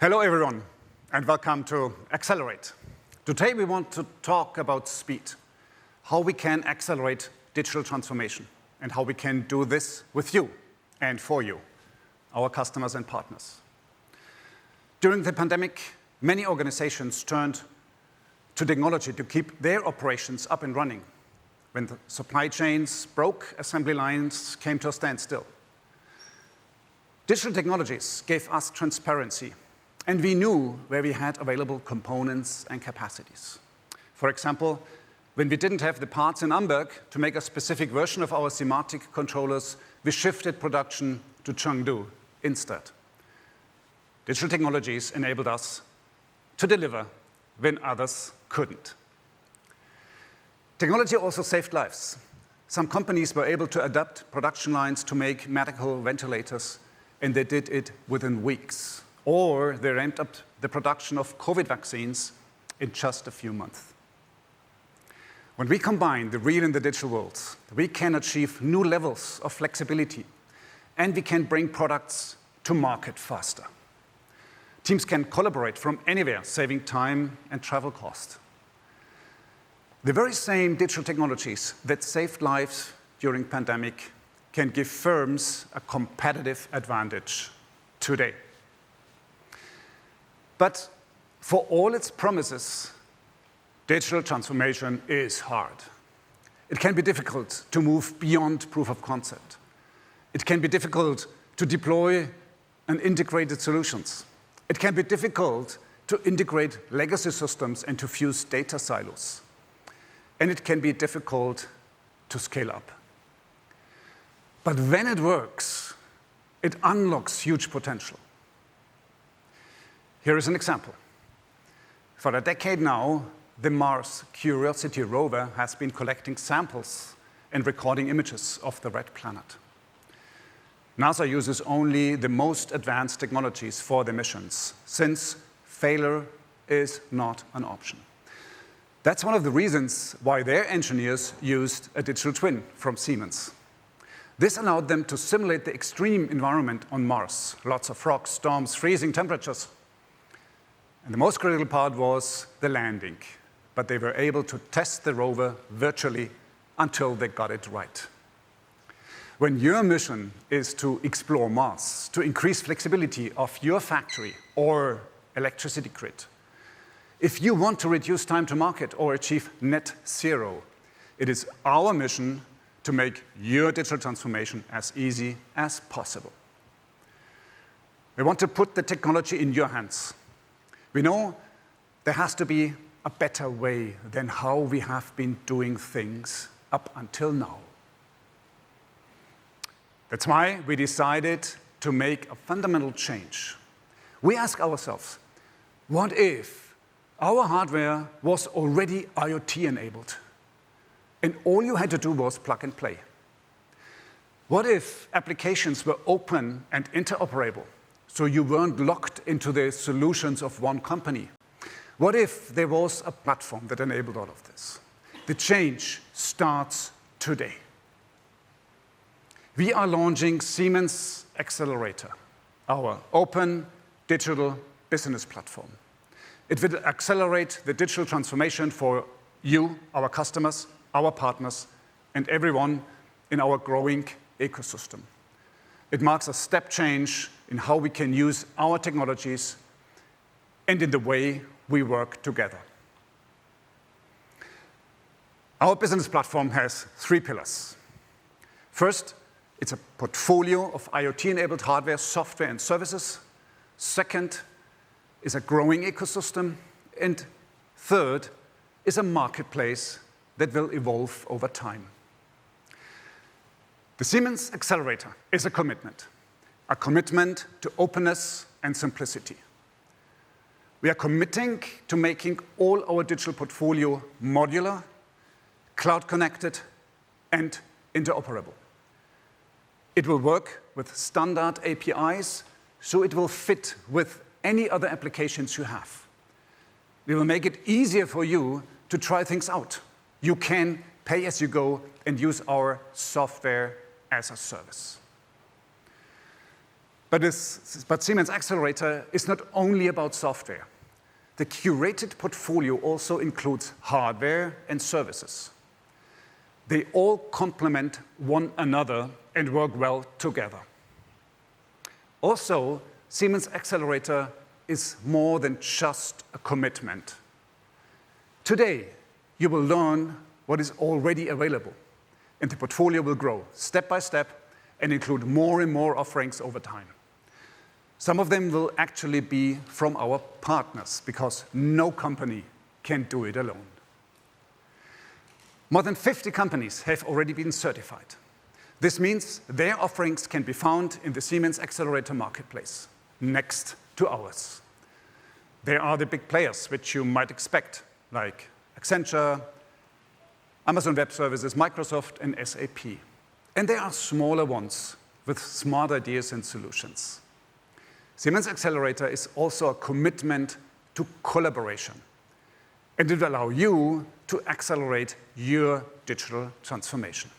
Hello, everyone, and welcome to Accelerate. Today, we want to talk about speed, how we can accelerate digital transformation, and how we can do this with you and for you, our customers and partners. During the pandemic, many organizations turned to technology to keep their operations up and running. When the supply chains broke, assembly lines came to a standstill. Digital technologies gave us transparency, and we knew where we had available components and capacities. For example, when we didn't have the parts in Amberg to make a specific version of our Simatic controllers, we shifted production to Chengdu instead. Digital technologies enabled us to deliver when others couldn't. Technology also saved lives. Some companies were able to adapt production lines to make medical ventilators, and they did it within weeks. Or they ramped up the production of COVID vaccines in just a few months. When we combine the real and the digital worlds, we can achieve new levels of flexibility, and we can bring products to market faster. Teams can collaborate from anywhere, saving time and travel cost. The very same digital technologies that saved lives during pandemic can give firms a competitive advantage today. But for all its promises, digital transformation is hard. It can be difficult to move beyond proof of concept. It can be difficult to deploy and integrated solutions. It can be difficult to integrate legacy systems and to fuse data silos. And it can be difficult to scale up. But when it works, it unlocks huge potential. Here is an example. For a decade now, the Mars Curiosity rover has been collecting samples and recording images of the red planet. NASA uses only the most advanced technologies for the missions, since failure is not an option. That's one of the reasons why their engineers used a digital twin from Siemens. This allowed them to simulate the extreme environment on Mars, lots of rocks, storms, freezing temperatures. And the most critical part was the landing, but they were able to test the rover virtually until they got it right. When your mission is to explore Mars, to increase flexibility of your factory or electricity grid, if you want to reduce time to market or achieve net zero, it is our mission to make your digital transformation as easy as possible. We want to put the technology in your hands. We know there has to be a better way than how we have been doing things up until now. That's why we decided to make a fundamental change. We ask ourselves, what if our hardware was already IoT-enabled, and all you had to do was plug and play? What if applications were open and interoperable, so you weren't locked into the solutions of one company? What if there was a platform that enabled all of this? The change starts today. We are launching Siemens Xcelerator, our open digital business platform. It will accelerate the digital transformation for you, our customers, our partners, and everyone in our growing ecosystem. It marks a step change in how we can use our technologies and in the way we work together. Our business platform has 3 pillars. First, it's a portfolio of IoT-enabled hardware, software, and services. Second is a growing ecosystem. And third is a marketplace that will evolve over time. The Siemens Xcelerator is a commitment to openness and simplicity. We are committing to making all our digital portfolio modular, cloud-connected, and interoperable. It will work with standard APIs, so it will fit with any other applications you have. We will make it easier for you to try things out. You can pay as you go and use our software as a service. But Siemens Xcelerator is not only about software. The curated portfolio also includes hardware and services. They all complement one another and work well together. Also, Siemens Xcelerator is more than just a commitment. Today, you will learn what is already available, and the portfolio will grow step by step and include more and more offerings over time. Some of them will actually be from our partners, because no company can do it alone. More than 50 companies have already been certified. This means their offerings can be found in the Siemens Xcelerator marketplace, next to ours. There are the big players, which you might expect, like Accenture, Amazon Web Services, Microsoft, and SAP. And there are smaller ones with smart ideas and solutions. Siemens Xcelerator is also a commitment to collaboration, and it will allow you to accelerate your digital transformation.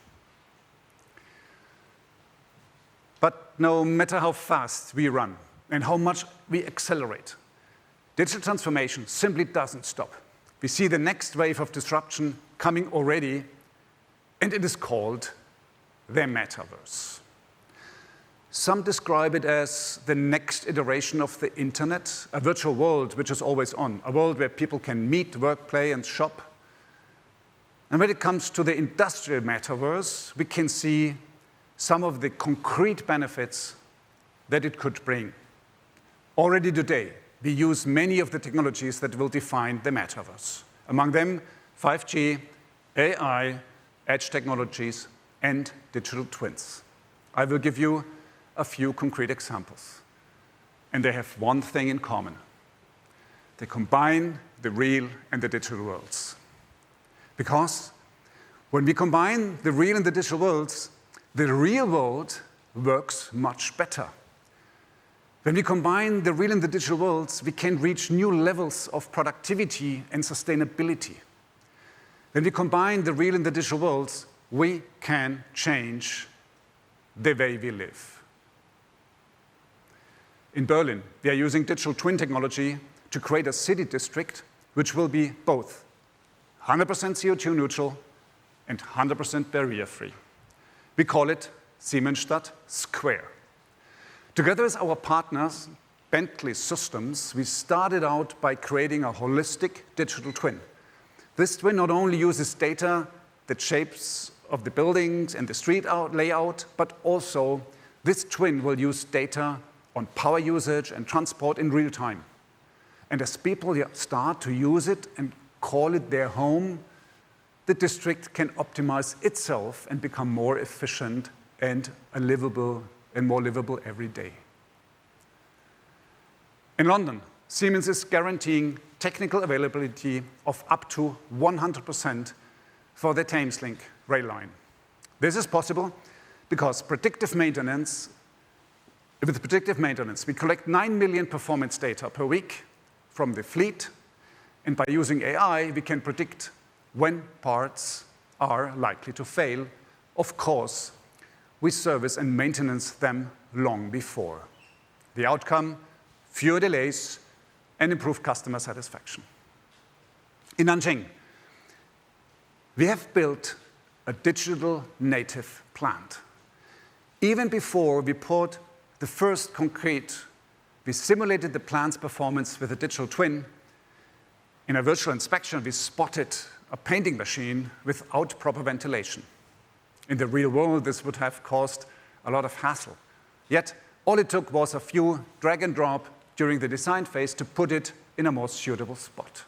But no matter how fast we run and how much we accelerate, digital transformation simply doesn't stop. We see the next wave of disruption coming already, and it is called the metaverse. Some describe it as the next iteration of the internet, a virtual world which is always on, a world where people can meet, work, play, and shop. And when it comes to the industrial metaverse, we can see some of the concrete benefits that it could bring. Already today, we use many of the technologies that will define the metaverse. Among them, 5G, AI, edge technologies, and digital twins. I will give you a few concrete examples. And they have one thing in common. They combine the real and the digital worlds. Because when we combine the real and the digital worlds, the real world works much better. When we combine the real and the digital worlds, we can reach new levels of productivity and sustainability. When we combine the real and the digital worlds, we can change the way we live. In Berlin, we are using digital twin technology to create a city district which will be both 100% CO2 neutral and 100% barrier-free. We call it Siemensstadt Square. Together with our partners, Bentley Systems, we started out by creating a holistic digital twin. This twin not only uses data, the shapes of the buildings and the street layout, but also this twin will use data on power usage and transport in real time. And as people start to use it and call it their home, the district can optimize itself and become more efficient and more livable every day. In London, Siemens is guaranteeing technical availability of up to 100% for the Thameslink rail line. This is possible because with predictive maintenance, we collect 9 million performance data per week from the fleet, and by using AI, we can predict when parts are likely to fail. Of course, we service and maintenance them long before. The outcome, fewer delays and improved customer satisfaction. In Nanjing, we have built a digital native plant. Even before we poured the first concrete, we simulated the plant's performance with a digital twin. In a virtual inspection, we spotted a painting machine without proper ventilation. In the real world, this would have caused a lot of hassle. Yet, all it took was a few drag and drop during the design phase to put it in a more suitable spot.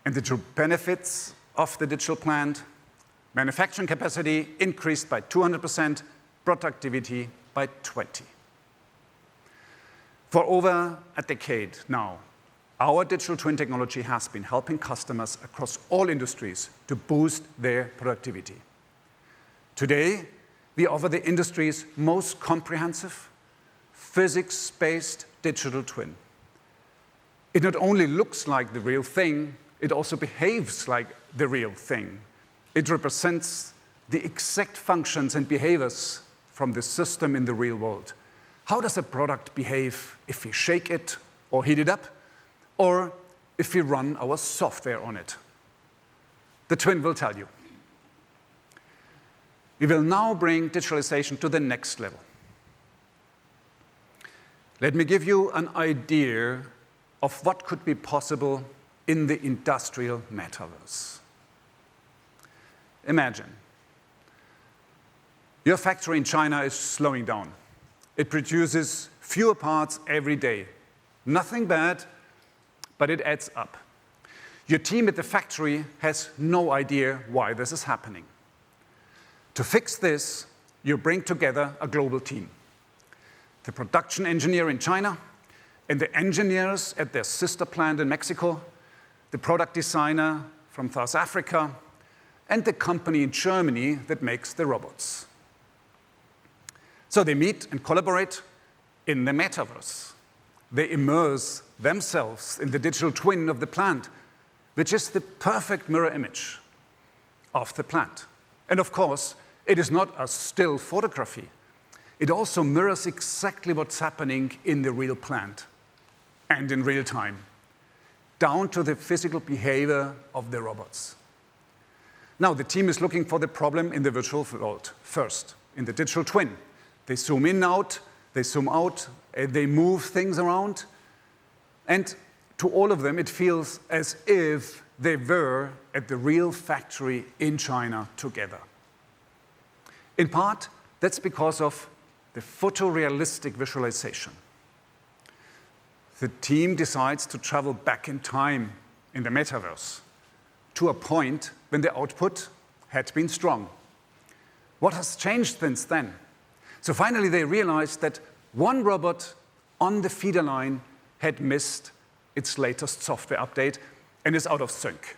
And the true benefits of the digital plant: manufacturing capacity increased by 200%, productivity by 20%. For over a decade now, our digital twin technology has been helping customers across all industries to boost their productivity. Today, we offer the industry's most comprehensive, physics-based digital twin. It not only looks like the real thing, it also behaves like the real thing. It represents the exact functions and behaviors from the system in the real world. How does a product behave if we shake it or heat it up, or if we run our software on it? The twin will tell you. We will now bring digitalization to the next level. Let me give you an idea of what could be possible in the industrial metaverse. Imagine your factory in China is slowing down. It produces fewer parts every day. Nothing bad, but it adds up. Your team at the factory has no idea why this is happening. To fix this, you bring together a global team. The production engineer in China and the engineers at their sister plant in Mexico, the product designer from South Africa, and the company in Germany that makes the robots. So they meet and collaborate in the metaverse. They immerse themselves in the digital twin of the plant, which is the perfect mirror image of the plant. And of course, it is not a still photography. It also mirrors exactly what's happening in the real plant and in real time, down to the physical behavior of the robots. Now, the team is looking for the problem in the virtual world first, in the digital twin. They zoom in, out, they zoom out, they move things around, and to all of them, it feels as if they were at the real factory in China together. In part, that's because of the photorealistic visualization. The team decides to travel back in time in the metaverse to a point when the output had been strong. What has changed since then? So finally, they realized that one robot on the feeder line had missed its latest software update and is out of sync,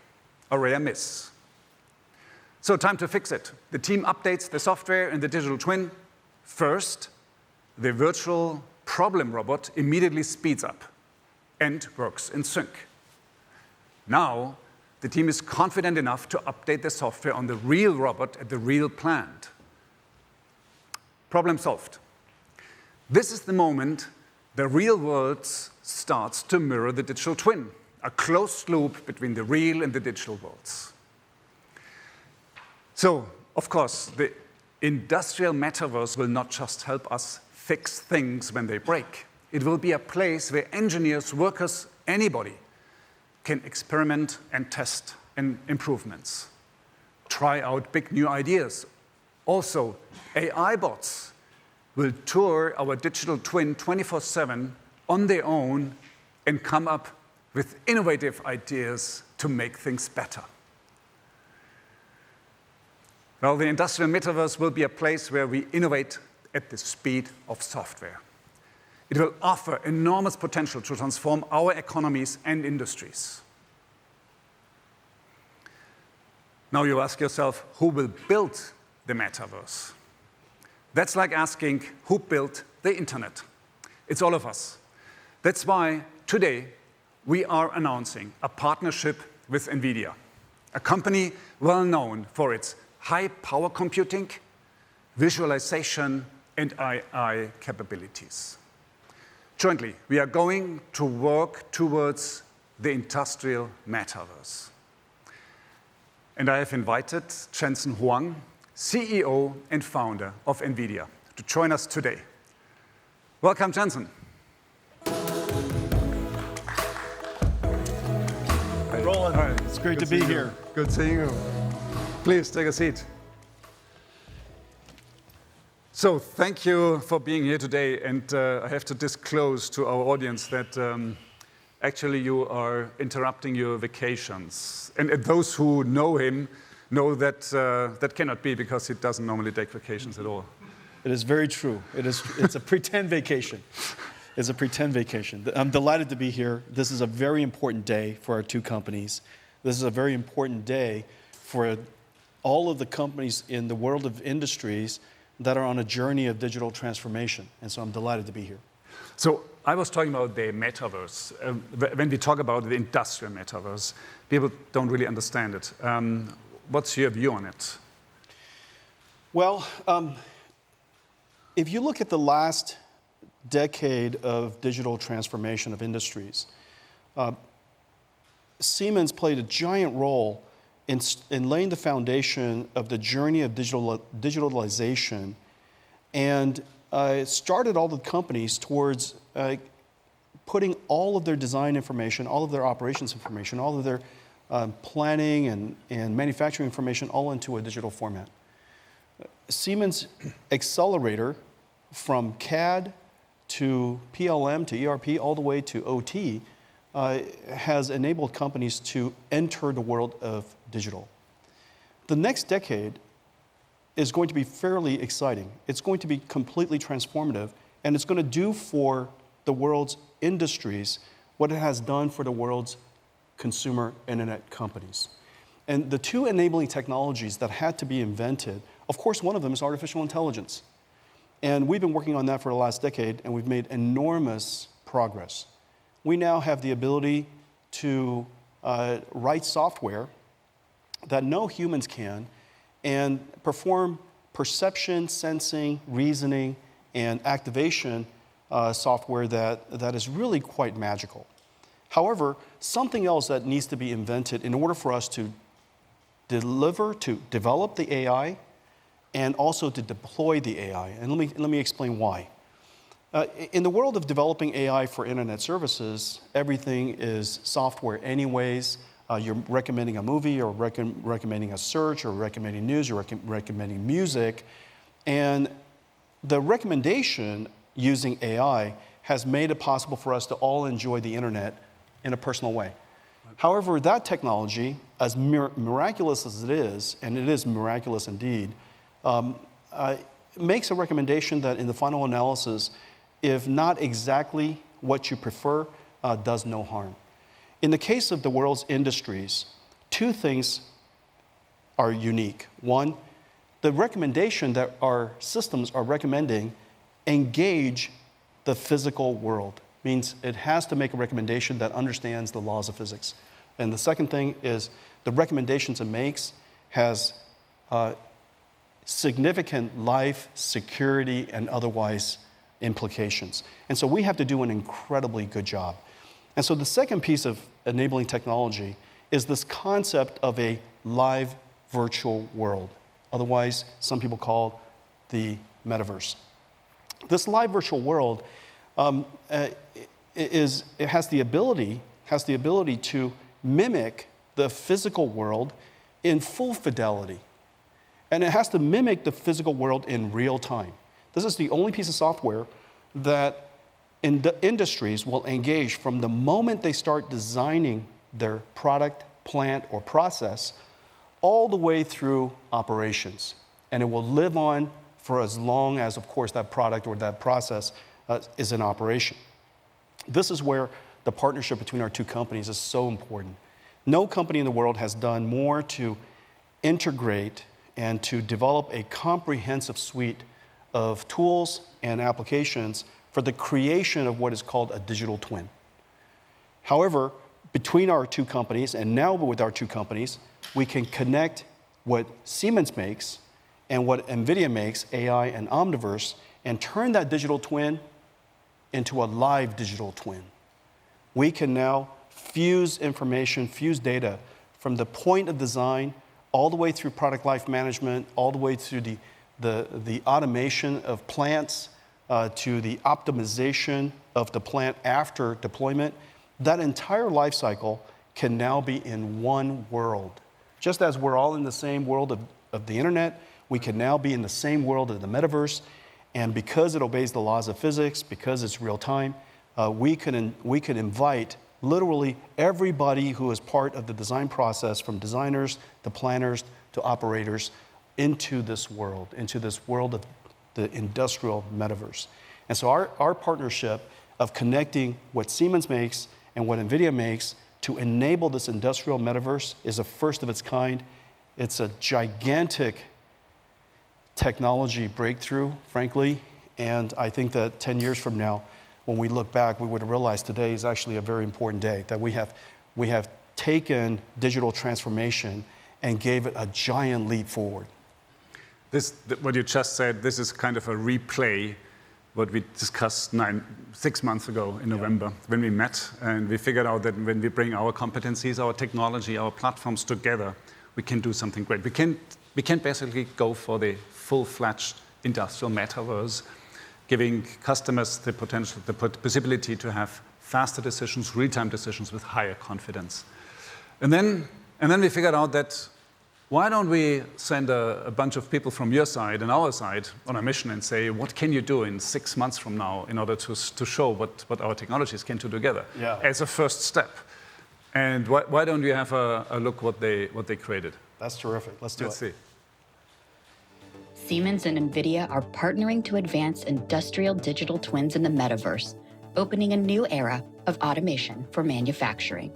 a rare miss. So time to fix it. The team updates the software in the digital twin. First, the virtual problem robot immediately speeds up and works in sync. Now, the team is confident enough to update the software on the real robot at the real plant. Problem solved. This is the moment the real world starts to mirror the digital twin, a closed loop between the real and the digital worlds. So, of course, the industrial metaverse will not just help us fix things when they break. It will be a place where engineers, workers, anybody can experiment and test improvements, try out big new ideas. Also, AI bots will tour our digital twin 24/7 on their own and come up with innovative ideas to make things better. Well, the industrial metaverse will be a place where we innovate at the speed of software. It will offer enormous potential to transform our economies and industries. Now you ask yourself, who will build the metaverse? That's like asking, who built the internet? It's all of us. That's why today we are announcing a partnership with Nvidia, a company well known for its high power computing, visualization, and AI capabilities. Jointly, we are going to work towards the industrial metaverse. And I have invited Jensen Huang, CEO and founder of Nvidia, to join us today. Welcome, Jensen. Roland, Hi. it's great to be here. Good seeing you. Please take a seat. So thank you for being here today, and I have to disclose to our audience that actually you are interrupting your vacations. And those who know him know that that cannot be, because he doesn't normally take vacations at all. It is very true. It's a pretend vacation. It's a pretend vacation. I'm delighted to be here. This is a very important day for our two companies. This is a very important day for all of the companies in the world of industries that are on a journey of digital transformation. And so I'm delighted to be here. So I was talking about the metaverse. When we talk about the industrial metaverse, people don't really understand it. What's your view on it? Well, if you look at the last decade of digital transformation of industries, Siemens played a giant role in laying the foundation of the journey of digitalization, and started all the companies towards putting all of their design information, all of their operations information, all of their planning and manufacturing information all into a digital format. Siemens Xcelerator, from CAD to PLM to ERP all the way to OT, has enabled companies to enter the world of digital. The next decade is going to be fairly exciting. It's going to be completely transformative, and it's going to do for the world's industries what it has done for the world's consumer internet companies. And the two enabling technologies that had to be invented, of course, one of them is artificial intelligence. And we've been working on that for the last decade, and we've made enormous progress. We now have the ability to write software that no humans can and perform perception, sensing, reasoning, and activation software that is really quite magical. However, something else that needs to be invented in order for us to develop the AI and also to deploy the AI. And let me explain why. In the world of developing AI for internet services, everything is software anyways. You're recommending a movie, or recommending a search, or recommending news, or recommending music. And the recommendation using AI has made it possible for us to all enjoy the internet in a personal way. However, that technology, as miraculous as it is, and it is miraculous indeed, makes a recommendation that in the final analysis, if not exactly what you prefer, does no harm. In the case of the world's industries, two things are unique. One, the recommendation that our systems are recommending engage the physical world. Means it has to make a recommendation that understands the laws of physics. And the second thing is the recommendations it makes has significant life, security, and otherwise implications. And so we have to do an incredibly good job. And so the second piece of enabling technology is this concept of a live virtual world. Otherwise, some people call the metaverse. This live virtual world it has the ability to mimic the physical world in full fidelity. And it has to mimic the physical world in real time. This is the only piece of software that industries will engage from the moment they start designing their product, plant, or process, all the way through operations. And it will live on for as long as, of course, that product or that process is in operation. This is where the partnership between our two companies is so important. No company in the world has done more to integrate and to develop a comprehensive suite of tools and applications for the creation of what is called a digital twin. However, between our two companies, and now with our two companies, we can connect what Siemens makes and what Nvidia makes, AI and Omniverse, and turn that digital twin into a live digital twin. We can now fuse information, fuse data from the point of design all the way through product life management, all the way through the automation of plants, to the optimization of the plant after deployment. That entire life cycle can now be in one world. Just as we're all in the same world of the internet, we can now be in the same world of the metaverse. And because it obeys the laws of physics, because it's real time, we can invite literally everybody who is part of the design process, from designers to planners to operators, into this world of the industrial metaverse. And so our partnership of connecting what Siemens makes and what Nvidia makes to enable this industrial metaverse is a first of its kind. It's a gigantic technology breakthrough, frankly, and I think that 10 years from now, when we look back, we would realize today is actually a very important day, that we have taken digital transformation and gave it a giant leap forward. What you just said, this is kind of a replay what we discussed 6 months ago in November when we met, and we figured out that when we bring our competencies, our technology, our platforms together, we can do something great. We can basically go for the full-fledged industrial metaverse, giving customers the potential, the possibility to have faster decisions, real-time decisions with higher confidence. And then we figured out that why don't we send a bunch of people from your side and our side on a mission and say, what can you do in 6 months from now in order to show what our technologies can do together as a first step? And why don't we have a look what they created? That's terrific. Let's see. Siemens and Nvidia are partnering to advance industrial digital twins in the metaverse, opening a new era of automation for manufacturing.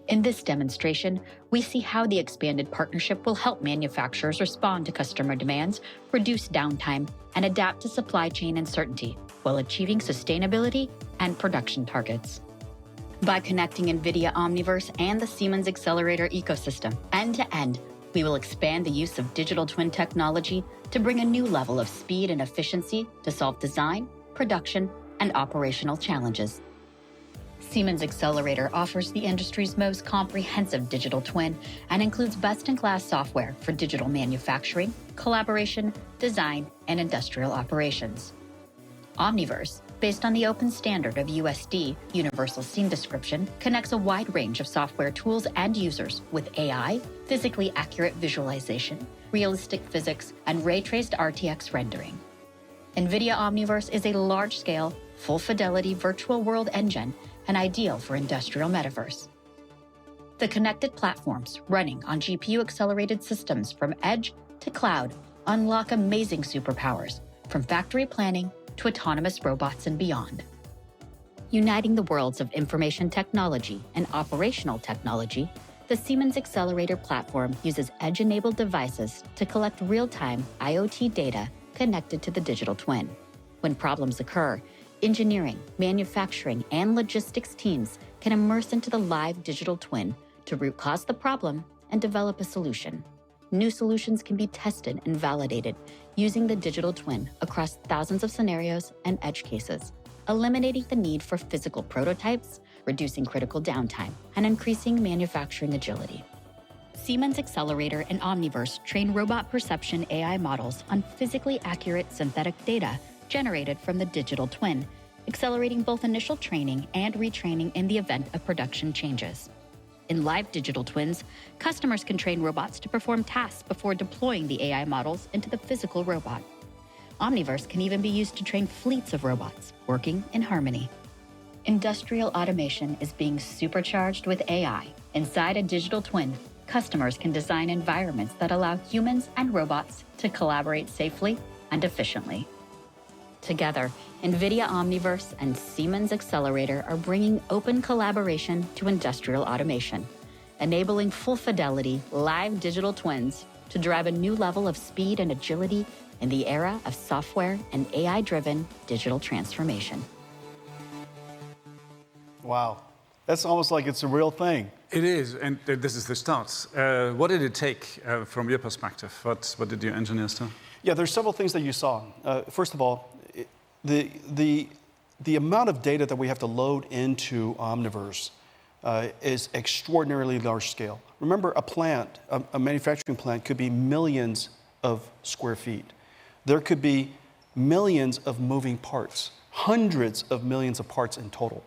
In this demonstration, we see how the expanded partnership will help manufacturers respond to customer demands, reduce downtime, and adapt to supply chain uncertainty while achieving sustainability and production targets. By connecting Nvidia Omniverse and the Siemens Xcelerator ecosystem end-to-end, we will expand the use of digital twin technology to bring a new level of speed and efficiency to solve design, production, and operational challenges. Siemens Xcelerator offers the industry's most comprehensive digital twin and includes best-in-class software for digital manufacturing, collaboration, design, and industrial operations. Omniverse, based on the open standard of USD, Universal Scene Description, connects a wide range of software tools and users with AI, physically accurate visualization, realistic physics, and ray-traced RTX rendering. NVIDIA Omniverse is a large-scale, full-fidelity virtual world engine and ideal for industrial metaverse. The connected platforms running on GPU-accelerated systems from edge to cloud unlock amazing superpowers, from factory planning to autonomous robots and beyond. Uniting the worlds of information technology and operational technology, the Siemens Xcelerator platform uses edge-enabled devices to collect real-time IoT data connected to the digital twin. When problems occur, engineering, manufacturing, and logistics teams can immerse into the live digital twin to root cause the problem and develop a solution. New solutions can be tested and validated using the digital twin across thousands of scenarios and edge cases, eliminating the need for physical prototypes, reducing critical downtime, and increasing manufacturing agility. Siemens Xcelerator and Omniverse train robot perception AI models on physically accurate synthetic data generated from the digital twin, accelerating both initial training and retraining in the event of production changes. In live digital twins, customers can train robots to perform tasks before deploying the AI models into the physical robot. Omniverse can even be used to train fleets of robots working in harmony. Industrial automation is being supercharged with AI. Inside a digital twin, customers can design environments that allow humans and robots to collaborate safely and efficiently. Together, NVIDIA Omniverse and Siemens Xcelerator are bringing open collaboration to industrial automation, enabling full-fidelity, live digital twins to drive a new level of speed and agility in the era of software and AI-driven digital transformation. Wow. That's almost like it's a real thing. It is, and this is the start. What did it take from your perspective? What did your engineers do? Yeah, there's several things that you saw. First of all, the amount of data that we have to load into Omniverse is extraordinarily large scale. Remember, a manufacturing plant could be millions of square feet. There could be millions of moving parts, hundreds of millions of parts in total.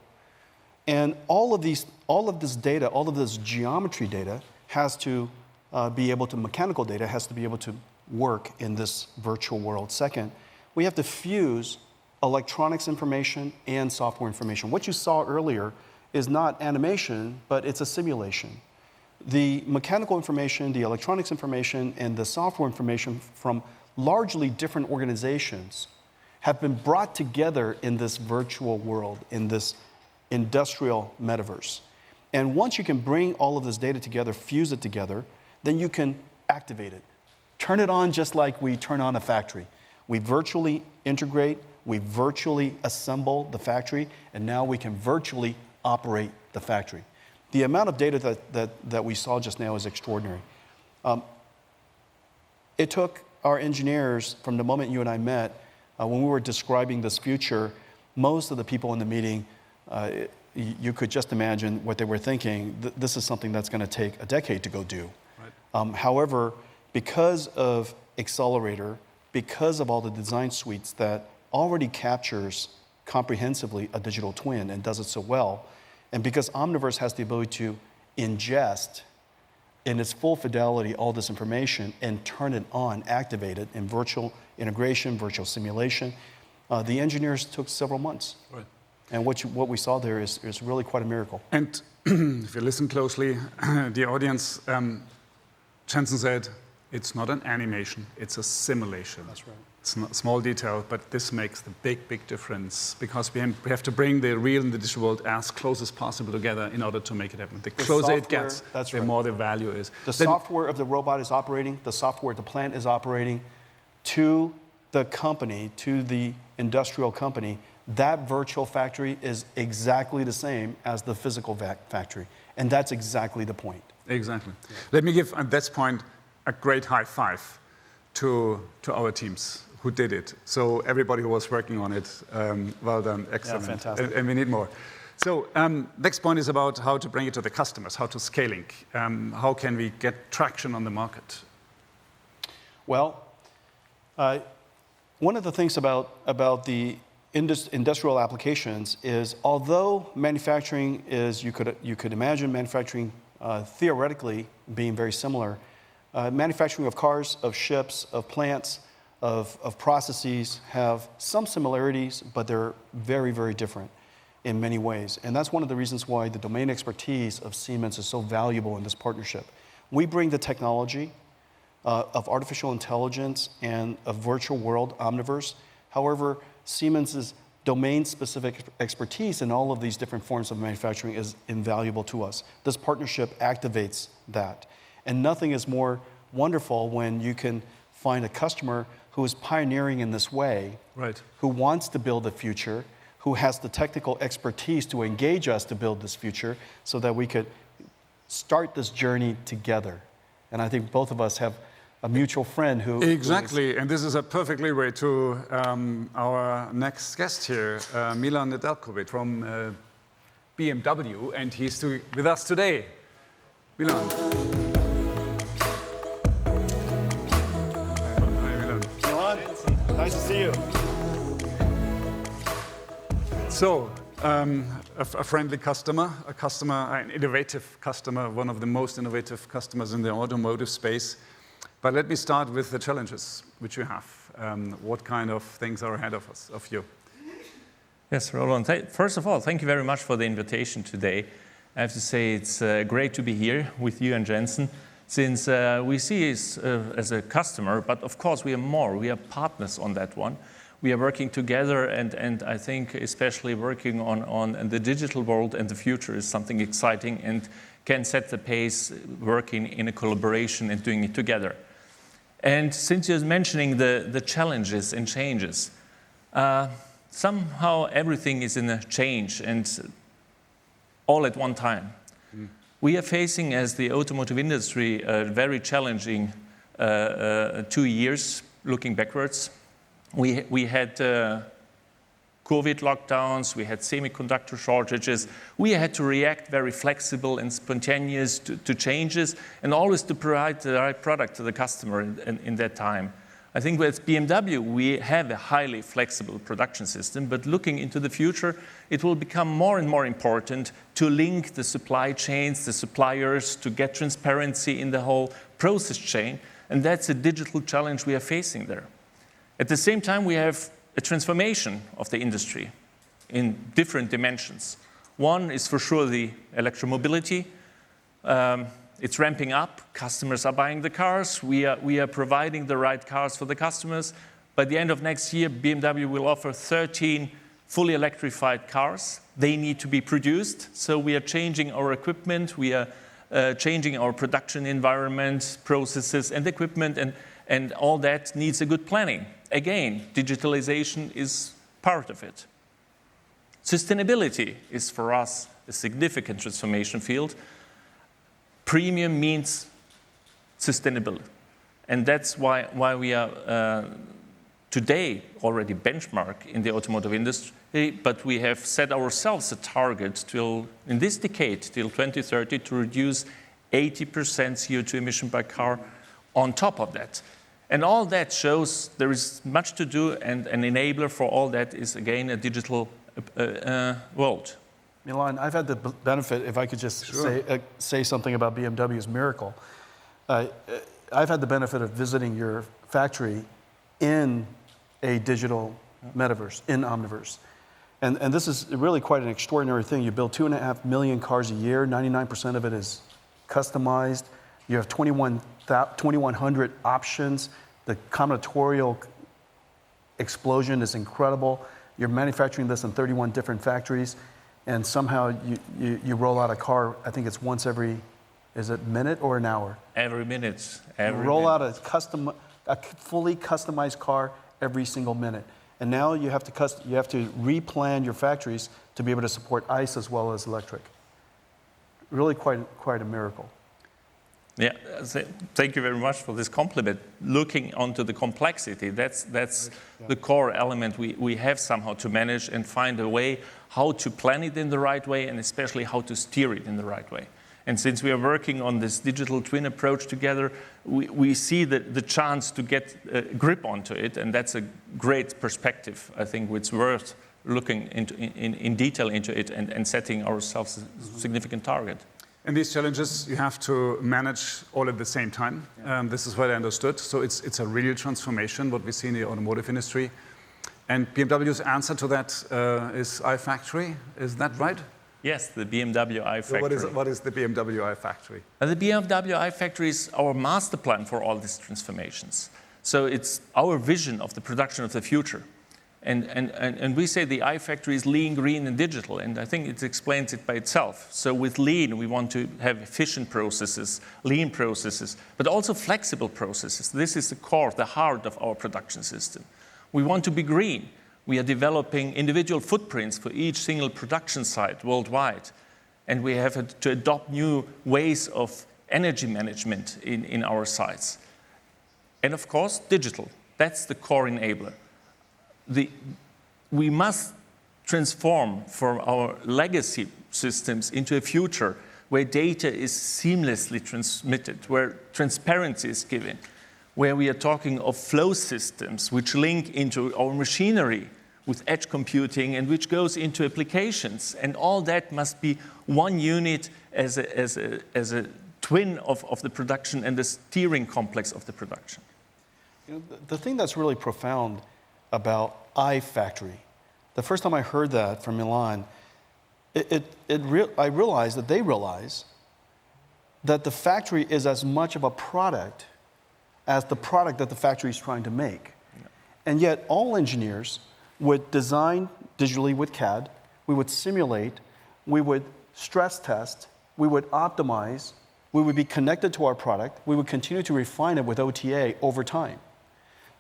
And all of this data, all of this geometry data has to be able to, mechanical data has to be able to work in this virtual world. Second, we have to fuse electronics information and software information. What you saw earlier is not animation, but it's a simulation. The mechanical information, the electronics information, and the software information from largely different organizations have been brought together in this virtual world, in this industrial metaverse. And once you can bring all of this data together, fuse it together, then you can activate it. Turn it on just like we turn on a factory. We virtually integrate, we virtually assemble the factory, and now we can virtually operate the factory. The amount of data that we saw just now is extraordinary. It took our engineers, from the moment you and I met, When we were describing this future, most of the people in the meeting, you could just imagine what they were thinking. This is something that's going to take a decade to go do. Right. However, because of Xcelerator, because of all the design suites that already captures comprehensively a digital twin and does it so well, and because Omniverse has the ability to ingest in its full fidelity all this information and turn it on, activate it in virtual integration, virtual simulation, the engineers took several months. Right. And what we saw there is really quite a miracle. And if you listen closely, the audience, Jensen said, it's not an animation, it's a simulation. That's right. It's not a small detail, but this makes the big difference because we have to bring the real and the digital world as close as possible together in order to make it happen. The closer it gets, the more the value is. The software of the robot is operating, the software of the plant is operating to the company, to the industrial company. That virtual factory is exactly the same as the physical factory. And that's exactly the point. Exactly. Yeah. Let me give, at this point, a great high five to our teams who did it. So everybody who was working on it, well done, excellent. Yeah, fantastic. And we need more. So next point is about how to bring it to the customers, how to scaling. How can we get traction on the market? Well, one of the things about the industrial applications is, although manufacturing is, you could imagine manufacturing theoretically being very similar, manufacturing of cars, of ships, of plants, of processes have some similarities, but they're very different in many ways. And that's one of the reasons why the domain expertise of Siemens is so valuable in this partnership. We bring the technology of artificial intelligence and a virtual world, Omniverse. However, Siemens's domain-specific expertise in all of these different forms of manufacturing is invaluable to us. This partnership activates that. And nothing is more wonderful when you can find a customer who is pioneering in this way, right, who wants to build a future, who has the technical expertise to engage us to build this future so that we could start this journey together. And I think both of us have a mutual friend who... Exactly, and this is a perfect leeway to our next guest here, Milan Nedeljkovic from BMW, and he's with us today. Milan. Hi, Milan. Milan, nice to see you. So, a friendly customer, an innovative customer, one of the most innovative customers in the automotive space. But let me start with the challenges which you have. What kind of things are ahead of you? Yes, Roland. First of all, thank you very much for the invitation today. I have to say it's great to be here with you and Jensen, since we see it as a customer, but of course we are more. We are partners on that one. We are working together, and I think especially working on the digital world and the future is something exciting and can set the pace working in a collaboration and doing it together. And since you're mentioning the challenges and changes, somehow everything is in a change and all at one time. We are facing, as the automotive industry, a very challenging 2 years looking backwards. We had COVID lockdowns, we had semiconductor shortages. We had to react very flexible and spontaneous to changes and always to provide the right product to the customer in that time. I think with BMW, we have a highly flexible production system, but looking into the future, it will become more and more important to link the supply chains, the suppliers, to get transparency in the whole process chain, and that's a digital challenge we are facing there. At the same time, we have a transformation of the industry in different dimensions. One is for sure the electromobility. It's ramping up. Customers are buying the cars. We are providing the right cars for the customers. By the end of next year, BMW will offer 13 fully electrified cars. They need to be produced, so we are changing our equipment. We are changing our production environment, processes, and equipment, and all that needs a good planning. Again, digitalization is part of it. Sustainability is for us a significant transformation field. Premium means sustainable. And that's why we are today already benchmark in the automotive industry, but we have set ourselves a target in this decade, till 2030, to reduce 80% CO2 emission by car on top of that. And all that shows there is much to do, and an enabler for all that is, again, a digital world. Milan, I've had the benefit, if I could just say something about BMW's Miracle. I've had the benefit of visiting your factory in a digital metaverse, in Omniverse. And this is really quite an extraordinary thing. You build 2.5 million cars a year, 99% of it is customized. You have 2,100 options. The combinatorial explosion is incredible. You're manufacturing this in 31 different factories, and somehow you roll out a car, I think it's once every, is it minute or an hour? Every minute. Roll out a fully customized car every single minute. And now you have to replan your factories to be able to support ICE as well as electric. Really quite a miracle. Yeah, thank you very much for this compliment. Looking onto the complexity, that's the core element we have somehow to manage and find a way how to plan it in the right way, and especially how to steer it in the right way. And since we are working on this digital twin approach together, we see the chance to get a grip onto it, and that's a great perspective, I think, which is worth looking in detail into it and setting ourselves a significant target. And these challenges you have to manage all at the same time. This is what I understood. So it's a real transformation, what we see in the automotive industry. And BMW's answer to that is iFactory. Is that right? Yes, the BMW iFactory. So what is the BMW iFactory? The BMW iFactory is our master plan for all these transformations. So it's our vision of the production of the future. And we say the iFactory is lean, green, and digital, and I think it explains it by itself. So with lean, we want to have efficient processes, lean processes, but also flexible processes. This is the core, the heart of our production system. We want to be green. We are developing individual footprints for each single production site worldwide, and we have to adopt new ways of energy management in our sites. And of course, digital. That's the core enabler. We must transform from our legacy systems into a future where data is seamlessly transmitted, where transparency is given, where we are talking of flow systems which link into our machinery with edge computing and which goes into applications. And all that must be one unit as a twin of the production and the steering complex of the production. You know, the thing that's really profound about iFactory. The first time I heard that from Milan, I realized that they realize that the factory is as much of a product as the product that the factory is trying to make. Yeah. And yet all engineers would design digitally with CAD, we would simulate, we would stress test, we would optimize, we would be connected to our product, we would continue to refine it with OTA over time.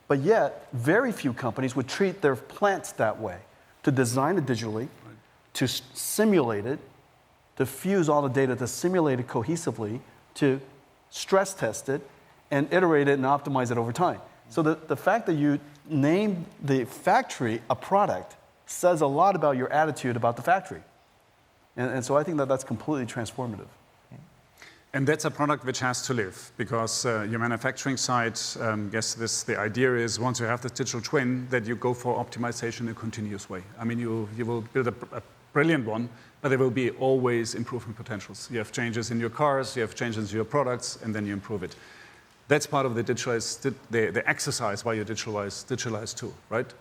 But yet, very few companies would treat their plants that way, to design it digitally, to simulate it, to fuse all the data, to simulate it cohesively, to stress test it, and iterate it and optimize it over time. So the fact that you name the factory a product says a lot about your attitude about the factory. And so I think that that's completely transformative. And that's a product which has to live, because your manufacturing site, the idea is once you have the digital twin, that you go for optimization in a continuous way. I mean, you will build a brilliant one, but there will be always improvement potentials. You have changes in your cars, you have changes in your products, and then you improve it. That's part of the the exercise why you digitalize too, right?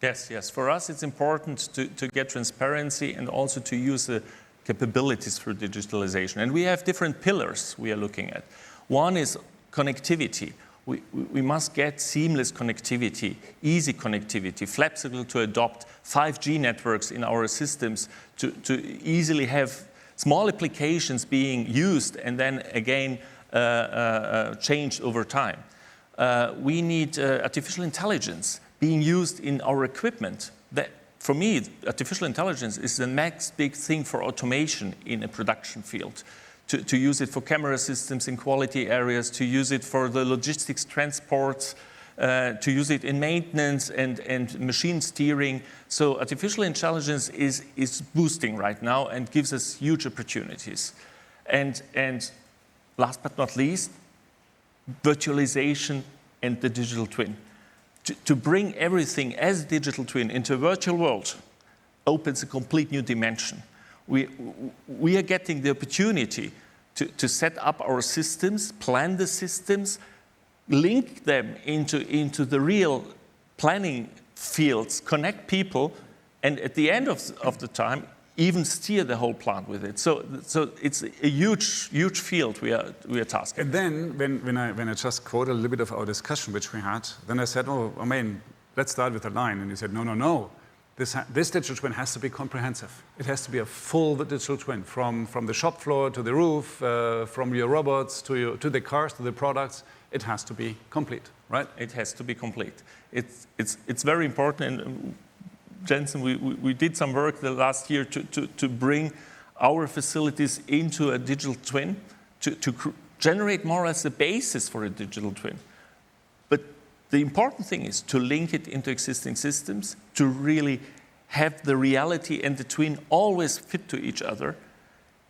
Yes. For us, it's important to get transparency and also to use the capabilities for digitalization. And we have different pillars we are looking at. One is connectivity. We must get seamless connectivity, easy connectivity, flexible to adopt 5G networks in our systems to easily have small applications being used and then again changed over time. We need artificial intelligence being used in our equipment. For me, artificial intelligence is the next big thing for automation in a production field. To use it for camera systems in quality areas, to use it for the logistics transports, to use it in maintenance and machine steering. So artificial intelligence is boosting right now and gives us huge opportunities. And last but not least, virtualization and the digital twin. To bring everything as digital twin into a virtual world opens a complete new dimension. We are getting the opportunity to set up our systems, plan the systems, link them into the real planning fields, connect people, and at the end of the time, even steer the whole plant with it. So it's a huge field we are tasking. And then when I just quote a little bit of our discussion which we had, then I said, oh, I mean, let's start with the line. And you said, no. This digital twin has to be comprehensive. It has to be a full digital twin from the shop floor to the roof, from your robots to the cars to the products. It has to be complete, right? It has to be complete. It's very important. And Jensen, we did some work the last year to bring our facilities into a digital twin, to generate more as a basis for a digital twin. But the important thing is to link it into existing systems, to really have the reality and the twin always fit to each other,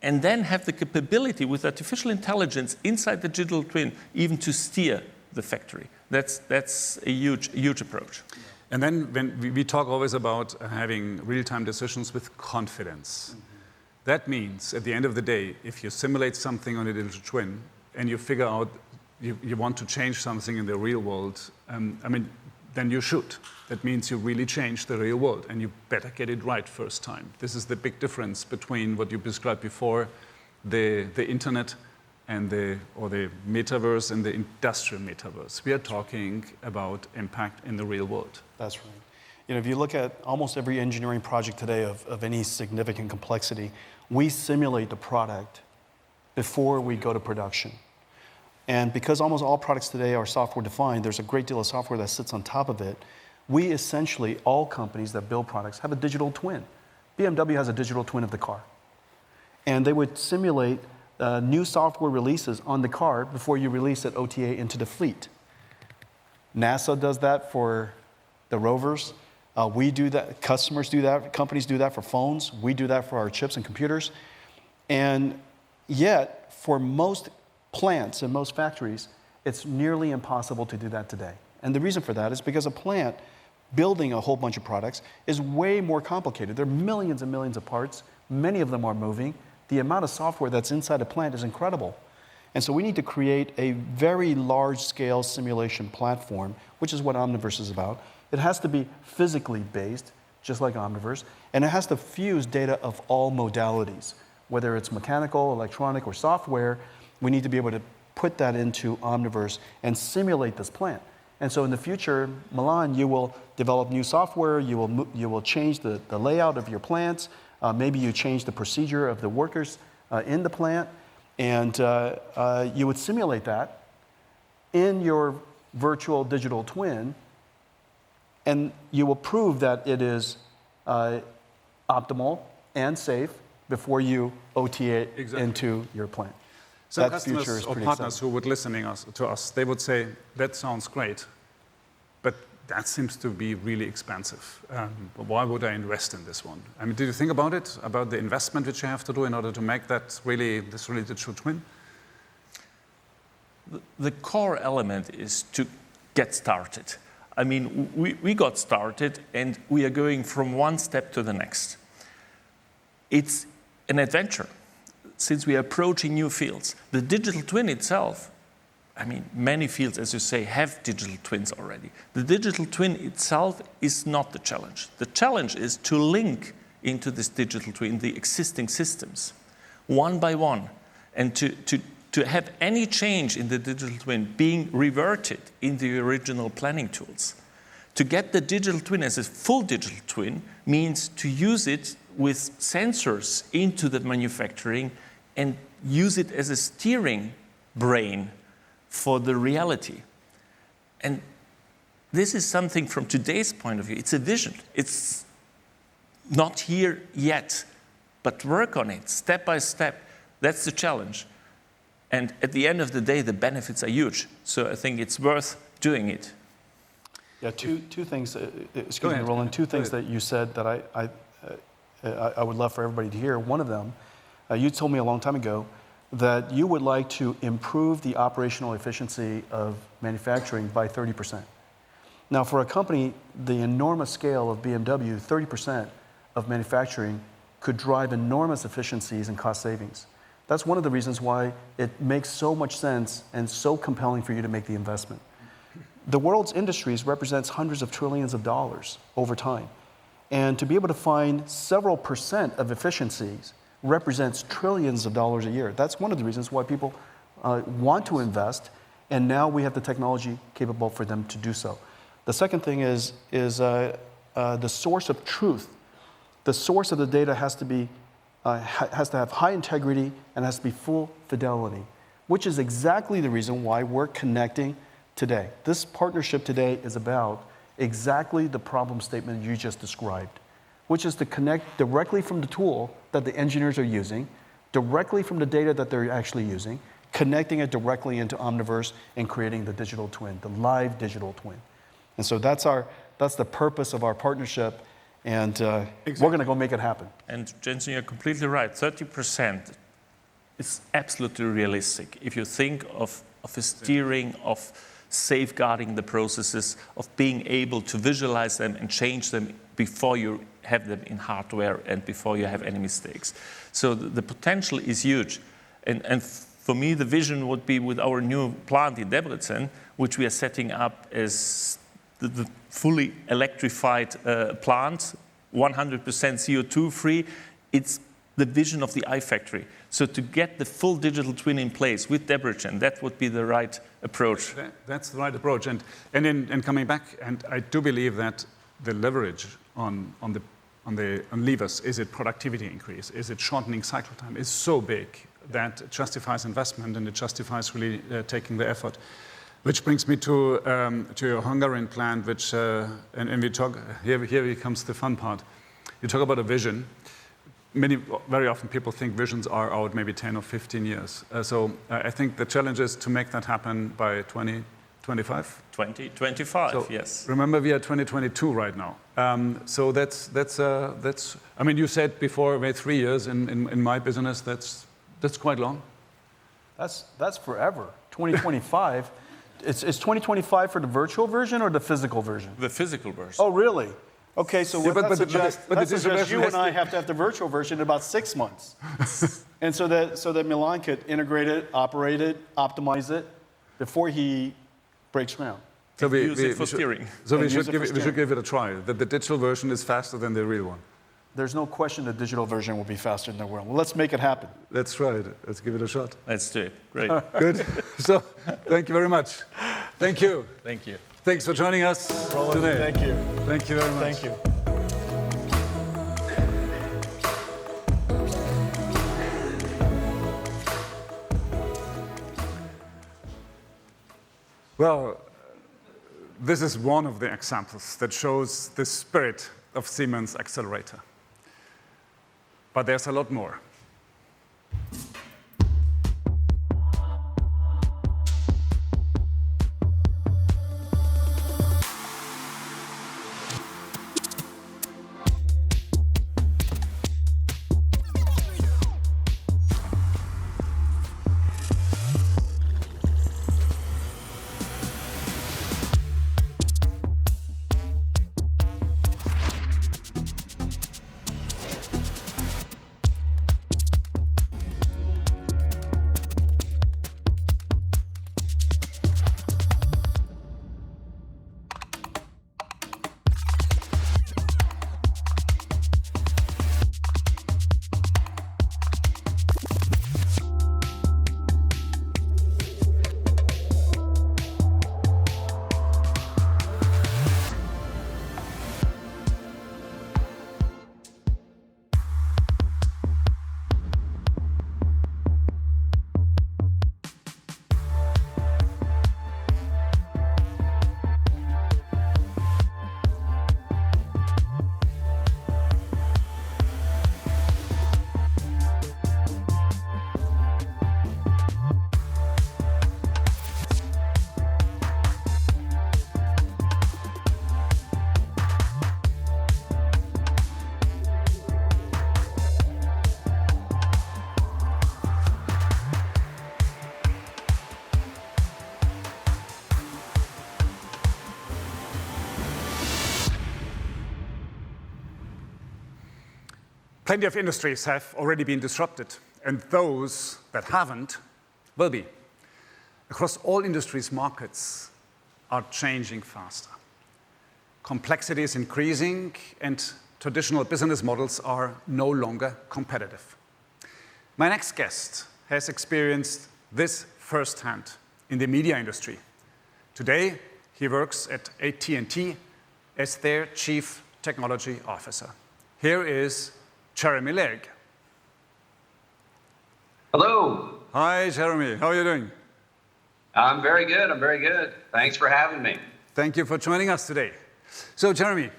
and then have the capability with artificial intelligence inside the digital twin even to steer the factory. That's a huge approach. And then when we talk always about having real-time decisions with confidence. Mm-hmm. That means, at the end of the day, if you simulate something on a digital twin and you figure out you want to change something in the real world, then you should. That means you really change the real world, and you better get it right first time. This is the big difference between what you described before, the internet and the metaverse and the industrial metaverse. We are talking about impact in the real world. That's right. If you look at almost every engineering project today of any significant complexity, we simulate the product before we go to production. And because almost all products today are software defined, there's a great deal of software that sits on top of it. We essentially, all companies that build products have a digital twin. BMW has a digital twin of the car. And they would simulate new software releases on the car before you release it OTA into the fleet. NASA does that for the rovers. We do that, customers do that, companies do that for phones. We do that for our chips and computers. And yet, for most plants and most factories, it's nearly impossible to do that today. And the reason for that is because a plant building a whole bunch of products is way more complicated. There are millions and millions of parts. Many of them are moving. The amount of software that's inside a plant is incredible. And so we need to create a very large-scale simulation platform, which is what Omniverse is about. It has to be physically based, just like Omniverse, and it has to fuse data of all modalities, whether it's mechanical, electronic, or software. We need to be able to put that into Omniverse and simulate this plant. And so in the future, Milan, you will develop new software, you will change the layout of your plants, maybe you change the procedure of the workers in the plant, and you would simulate that in your virtual digital twin, and you will prove that it is optimal and safe before you OTA it into your plant. Some customers or partners who would listening to us, they would say, that sounds great, but that seems to be really expensive. Why would I invest in this one? I mean, did you think about it, about the investment which you have to do in order to make that really digital twin? The core element is to get started. I mean, we got started and we are going from one step to the next. It's an adventure. Since we are approaching new fields, the digital twin itself, I mean, many fields, as you say, have digital twins already. The digital twin itself is not the challenge. The challenge is to link into this digital twin the existing systems, one by one, and to have any change in the digital twin being reverted in the original planning tools. To get the digital twin as a full digital twin means to use it with sensors into the manufacturing and use it as a steering brain for the reality. And this is something from today's point of view, it's a vision. It's not here yet, but work on it step by step. That's the challenge. And at the end of the day, the benefits are huge. So I think it's worth doing it. Yeah, two things, excuse Go me, ahead. Roland, two Go things ahead. that you said that I would love for everybody to hear. One of them, you told me a long time ago that you would like to improve the operational efficiency of manufacturing by 30%. Now, for a company, the enormous scale of BMW, 30% of manufacturing could drive enormous efficiencies and cost savings. That's one of the reasons why it makes so much sense and so compelling for you to make the investment. The world's industries represents hundreds of trillions of dollars over time. And to be able to find several percent of efficiencies represents trillions of dollars a year. That's one of the reasons why people want to invest, and now we have the technology capable for them to do so. The second thing is the source of truth. The source of the data has to have high integrity and has to be full fidelity, which is exactly the reason why we're connecting today. This partnership today is about exactly the problem statement you just described, which is to connect directly from the tool that the engineers are using, directly from the data that they're actually using, connecting it directly into Omniverse and creating the digital twin, the live digital twin. And so that's the purpose of our partnership, and we're going to go make it happen. And Jensen, you're completely right. 30% is absolutely realistic. If you think of a steering, of safeguarding the processes, of being able to visualize them and change them before you have them in hardware and before you have any mistakes. So the potential is huge. And for me, the vision would be with our new plant in Debrecen, which we are setting up as the fully electrified plant, 100% CO2 free. It's the vision of the iFactory. So to get the full digital twin in place with Debrecen, that would be the right approach. That's the right approach. And coming back, and I do believe that the leverage on levers, is it productivity increase, is it shortening cycle time, is so big that it justifies investment and it justifies really taking the effort. Which brings me to your Hungarian plant, which, and we talk, here comes the fun part. You talk about a vision. Very often people think visions are out maybe 10 or 15 years. So I think the challenge is to make that happen by 2025? 2025, so yes. Remember, we are 2022 right now. So that's. I mean, you said before, maybe 3 years in my business. That's quite long. That's forever. 2025. Is 2025 for the virtual version or the physical version? The physical version. Oh, really? Okay, so what that suggests you and I to have to have the virtual version in about 6 months. And so that Milan could integrate it, operate it, optimize it before he breaks ground. So use it for steering. So we should give it a try. The digital version is faster than the real one. There's no question the digital version will be faster than the real one. Well, let's make it happen. Let's try it. Let's give it a shot. Let's do it. Great. Good. So, thank you very much. Thank you. Thank you. Thanks for joining us today. Thank you. Thank you very much. Thank you. Well, this is one of the examples that shows the spirit of Siemens Xcelerator. But there's a lot more. Plenty of industries have already been disrupted, and those that haven't will be. Across all industries, markets are changing faster. Complexity is increasing, and traditional business models are no longer competitive. My next guest has experienced this firsthand in the media industry. Today, he works at AT&T as their Chief Technology Officer. Here is Jeremy Legg. Hello. Hi, Jeremy. How are you doing? I'm very good. I'm very good. Thanks for having me. Thank you for joining us today. So, Jeremy,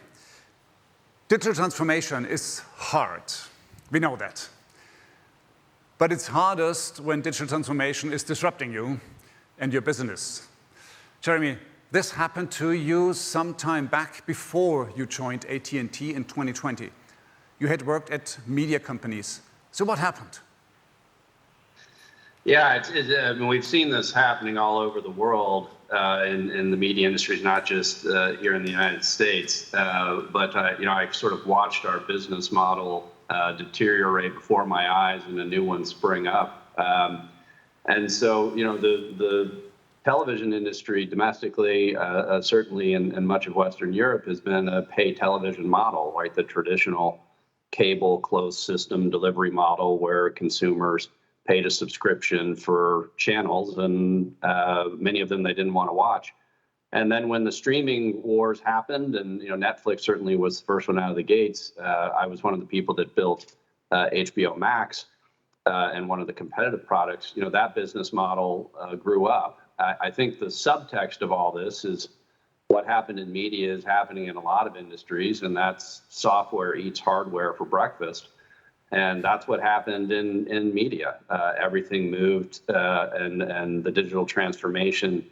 digital transformation is hard. We know that. But it's hardest when digital transformation is disrupting you and your business. Jeremy, this happened to you some time back before you joined AT&T in 2020. You had worked at media companies. So what happened? Yeah, I mean, we've seen this happening all over the world in the media industry, not just here in the United States. But I've sort of watched our business model deteriorate before my eyes and a new one spring up. And so, the television industry domestically, certainly in much of Western Europe, has been a pay television model, right? The traditional cable closed system delivery model where consumers paid a subscription for channels, and many of them they didn't want to watch. And then when the streaming wars happened, and Netflix certainly was the first one out of the gates, I was one of the people that built HBO Max and one of the competitive products. That business model grew up. I think the subtext of all this is what happened in media is happening in a lot of industries, and that's software eats hardware for breakfast. And that's what happened in media. Everything moved, and the digital transformation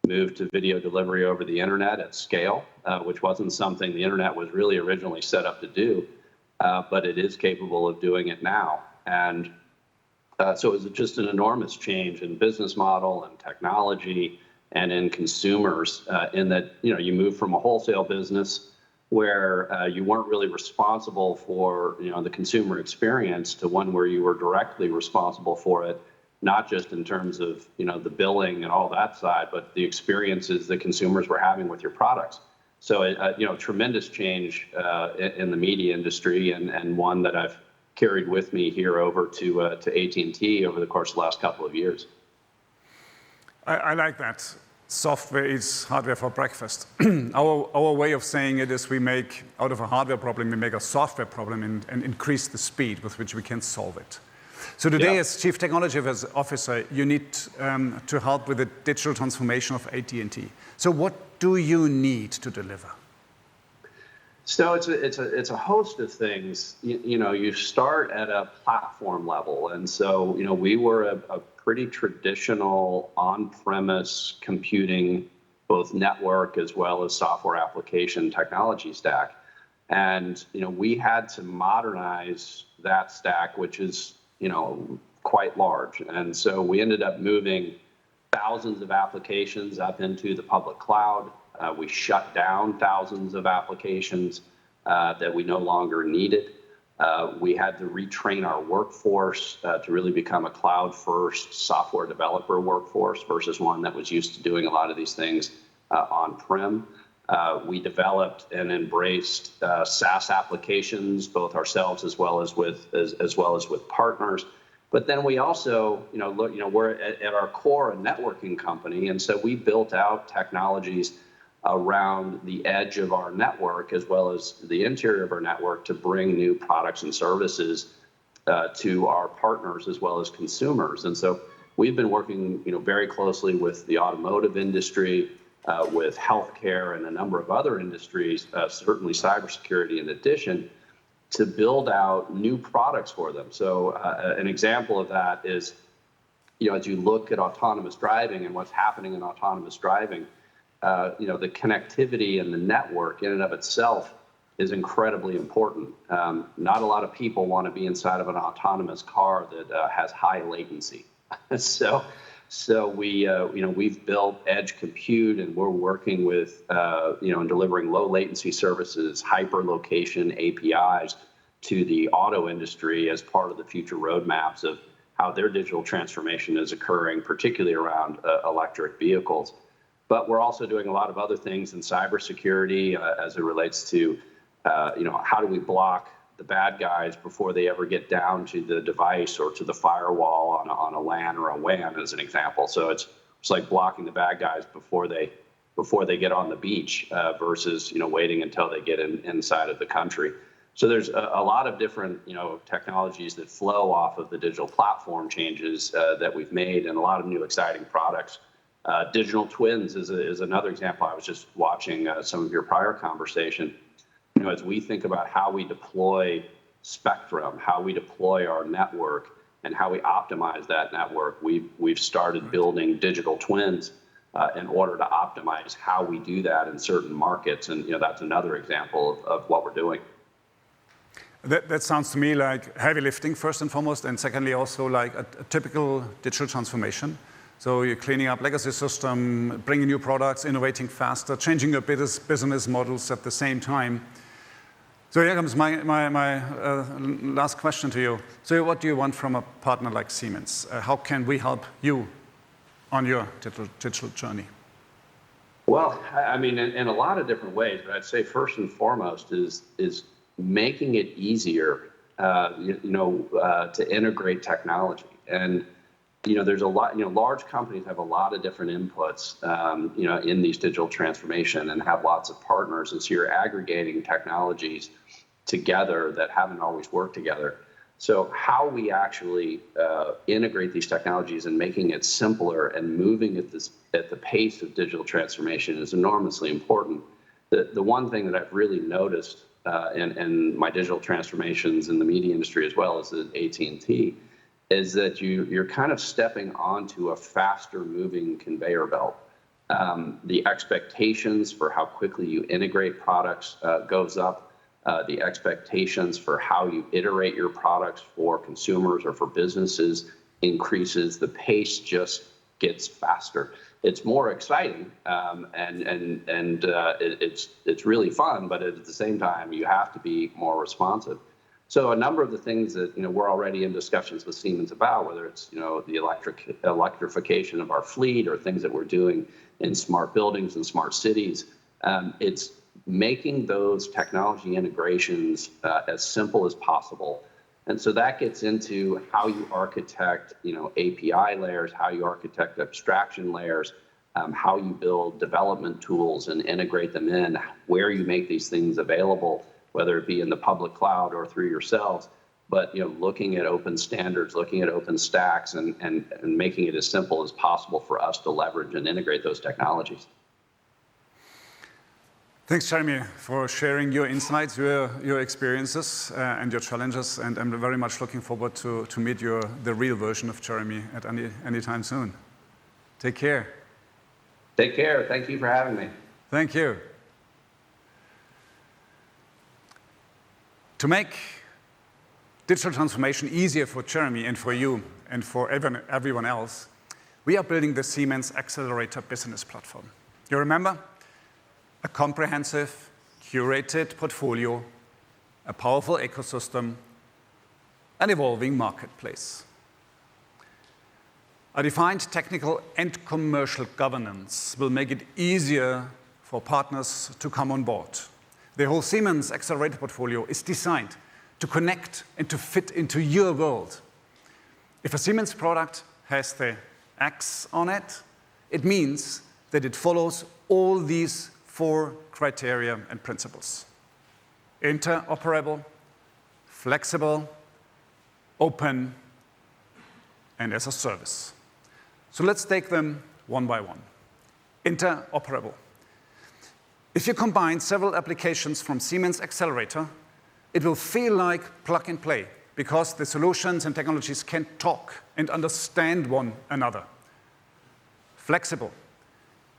moved to video delivery over the internet at scale, which wasn't something the internet was really originally set up to do, but it is capable of doing it now. And so it was just an enormous change in business model and technology and in consumers, in that you move from a wholesale business where you weren't really responsible for the consumer experience to one where you were directly responsible for it, not just in terms of the billing and all that side, but the experiences that consumers were having with your products. So tremendous change in the media industry, and one that I've carried with me here over to AT&T over the course of the last couple of years. I like that. Software is hardware for breakfast. Our way of saying it is we make, out of a hardware problem, we make a software problem and increase the speed with which we can solve it. So today, as Chief Technology Officer, you need to help with the digital transformation of AT&T. So what do you need to deliver? So it's a host of things. You start at a platform level, and so we were a pretty traditional on-premise computing, both network as well as software application technology stack, and we had to modernize that stack, which is quite large, and so we ended up moving thousands of applications up into the public cloud. We shut down thousands of applications that we no longer needed. We had to retrain our workforce to really become a cloud-first software developer workforce versus one that was used to doing a lot of these things on-prem. We developed and embraced SaaS applications, both ourselves as well as with partners. But then we also, we're at our core a networking company, and so we built out technologies around the edge of our network as well as the interior of our network to bring new products and services to our partners as well as consumers. And so we've been working very closely with the automotive industry, with healthcare and a number of other industries, certainly cybersecurity in addition, to build out new products for them. So an example of that is, as you look at autonomous driving and what's happening in autonomous driving, the connectivity and the network in and of itself is incredibly important. Not a lot of people want to be inside of an autonomous car that has high latency. So we've built edge compute, and we're working with and delivering low latency services, hyperlocation APIs to the auto industry as part of the future roadmaps of how their digital transformation is occurring, particularly around electric vehicles. But we're also doing a lot of other things in cybersecurity as it relates to, how do we block the bad guys before they ever get down to the device or to the firewall on a LAN or a WAN, as an example. So it's like blocking the bad guys before they get on the beach versus waiting until they get inside of the country. So there's a lot of different technologies that flow off of the digital platform changes that we've made, and a lot of new exciting products. Digital twins is another example. I was just watching some of your prior conversation. As we think about how we deploy spectrum, how we deploy our network, and how we optimize that network, we've started building digital twins in order to optimize how we do that in certain markets, and that's another example of what we're doing. That sounds to me like heavy lifting first and foremost, and secondly also like a typical digital transformation. So you're cleaning up legacy system, bringing new products, innovating faster, changing your business models at the same time. So here comes my last question to you. So what do you want from a partner like Siemens? How can we help you on your digital journey? Well, I mean, in a lot of different ways, but I'd say first and foremost is making it easier, to integrate technology. And there's a lot. Large companies have a lot of different inputs, in these digital transformation, and have lots of partners, and so you're aggregating technologies together that haven't always worked together. So how we actually integrate these technologies and making it simpler and moving at the pace of digital transformation is enormously important. The one thing that I've really noticed in my digital transformations in the media industry as well as at AT&T is that you're kind of stepping onto a faster moving conveyor belt. The expectations for how quickly you integrate products goes up. The expectations for how you iterate your products for consumers or for businesses increases. The pace just gets faster. It's more exciting, and it's really fun, but at the same time, you have to be more responsive. So a number of the things that we're already in discussions with Siemens about, whether it's the electrification of our fleet or things that we're doing in smart buildings and smart cities, it's making those technology integrations as simple as possible. And so that gets into how you architect API layers, how you architect abstraction layers, how you build development tools and integrate them in, where you make these things available, whether it be in the public cloud or through yourselves, but looking at open standards, looking at open stacks, and making it as simple as possible for us to leverage and integrate those technologies. Thanks, Jeremy, for sharing your insights, your experiences, and your challenges. And I'm very much looking forward to meet the real version of Jeremy at any time soon. Take care. Take care. Thank you for having me. Thank you. To make digital transformation easier for Jeremy and for you and for everyone else, we are building the Siemens Xcelerator business platform. You remember? A comprehensive, curated portfolio, a powerful ecosystem, an evolving marketplace. A defined technical and commercial governance will make it easier for partners to come on board. The whole Siemens Xcelerator portfolio is designed to connect and to fit into your world. If a Siemens product has the X on it, it means that it follows all these 4 criteria and principles: interoperable, flexible, open, and as a service. So let's take them one by one. Interoperable. If you combine several applications from Siemens Xcelerator, it will feel like plug and play because the solutions and technologies can talk and understand one another. Flexible.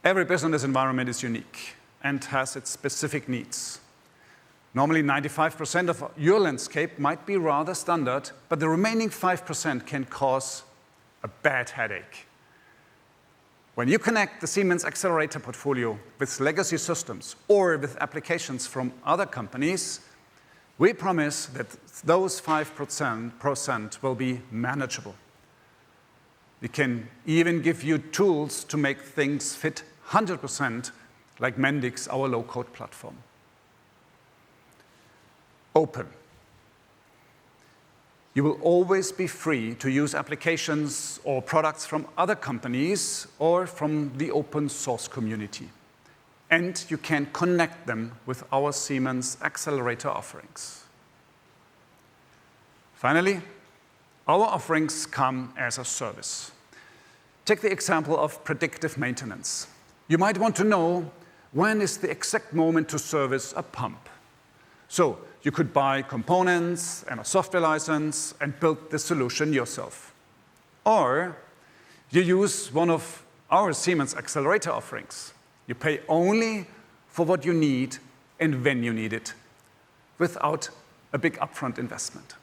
Every business environment is unique and has its specific needs. Normally, 95% of your landscape might be rather standard, but the remaining 5% can cause a bad headache. When you connect the Siemens Xcelerator portfolio with legacy systems or with applications from other companies, We promise that those 5% will be manageable. We can even give you tools to make things fit 100%, like Mendix, our low-code platform. Open. You will always be free to use applications or products from other companies or from the open source community. And you can connect them with our Siemens Xcelerator offerings. Finally, our offerings come as a service. Take the example of predictive maintenance. You might want to know when is the exact moment to service a pump. So you could buy components and a software license and build the solution yourself. Or you use one of our Siemens Xcelerator offerings. You pay only for what you need and when you need it, without a big upfront investment.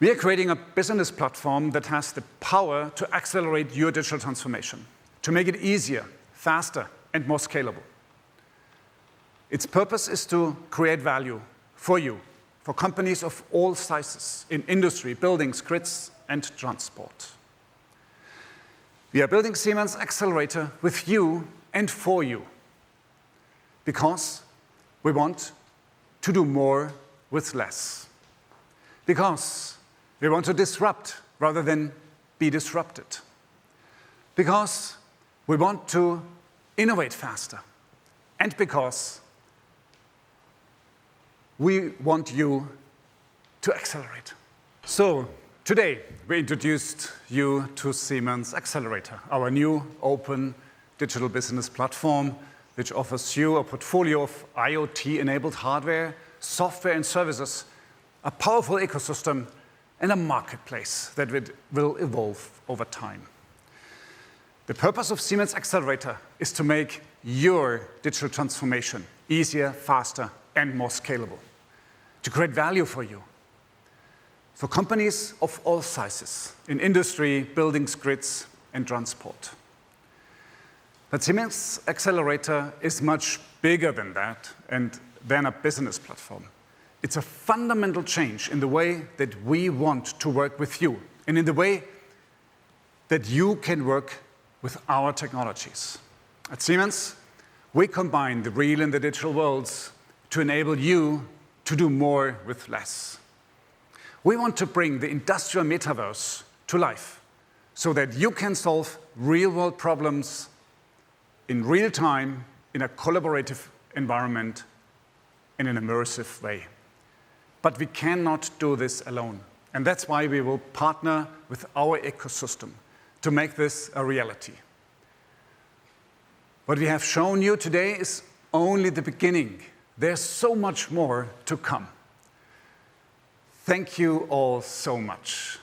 We are creating a business platform that has the power to accelerate your digital transformation, to make it easier, faster, and more scalable. Its purpose is to create value for you, for companies of all sizes, in industry, buildings, grids, and transport. We are building Siemens Xcelerator with you and for you, because we want to do more with less. Because we want to disrupt rather than be disrupted. Because we want to innovate faster. And because we want you to accelerate. So today, we introduced you to Siemens Xcelerator, our new open digital business platform, which offers you a portfolio of IoT-enabled hardware, software, and services, a powerful ecosystem, and a marketplace that will evolve over time. The purpose of Siemens Xcelerator is to make your digital transformation easier, faster, and more scalable, to create value for you, for companies of all sizes, in industry, buildings, grids, and transport. But Siemens Xcelerator is much bigger than that and than a business platform. It's a fundamental change in the way that we want to work with you and in the way that you can work with our technologies. At Siemens, we combine the real and the digital worlds to enable you to do more with less. We want to bring the Industrial Metaverse to life so that you can solve real-world problems in real time, in a collaborative environment, in an immersive way. But we cannot do this alone. And that's why we will partner with our ecosystem to make this a reality. What we have shown you today is only the beginning. There's so much more to come. Thank you all so much.